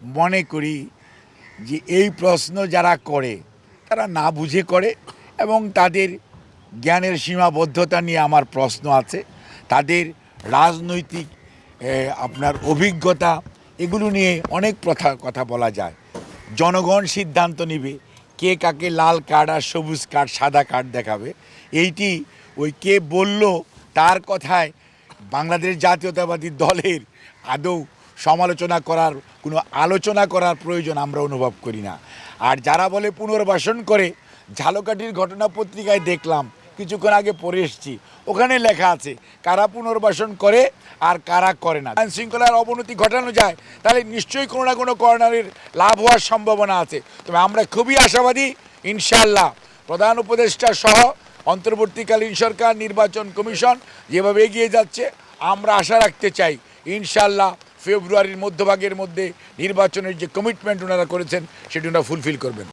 মনে করি যে এই প্রশ্ন যারা করে তারা না বুঝে করে এবং তাদের জ্ঞানের সীমাবদ্ধতা নিয়ে আমার প্রশ্ন আছে। তাদের রাজনৈতিক আপনার অভিজ্ঞতা এগুলো নিয়ে অনেক কথা বলা যায়। জনগণ সিদ্ধান্ত নেবে কে কাকে লাল কার্ড আর সবুজ কার্ড সাদা কার্ড দেখাবে। এইটি ওই কে বলল তার কথায় বাংলাদেশ জাতীয়তাবাদী দলের আদৌ সমালোচনা করার কোনো আলোচনা করার প্রয়োজন আমরা অনুভব করি না। আর যারা বলে পুনর্বাসন করে, ঝালকাঠির ঘটনা পত্রিকায় দেখলাম, কিছুক্ষণ আগে পড়ে এসেছি, ওখানে লেখা আছে কারা পুনর্বাসন করে আর কারা করে না। আইন শৃঙ্খলার অবনতি ঘটানো যায় তাহলে নিশ্চয়ই কোনো না কোনো কর্নারের লাভ হওয়ার সম্ভাবনা আছে। তবে আমরা খুবই আশাবাদী, ইনশাআল্লাহ প্রধান উপদেষ্টা সহ অন্তর্বর্তীকালীন সরকার, নির্বাচন কমিশন যেভাবে এগিয়ে যাচ্ছে, আমরা আশা রাখতে চাই ইনশাআল্লাহ ফেব্রুয়ারির মধ্যভাগের মধ্যে নির্বাচনের যে কমিটমেন্ট ওনারা করেছেন সেটি ওনারা ফুলফিল করবেন।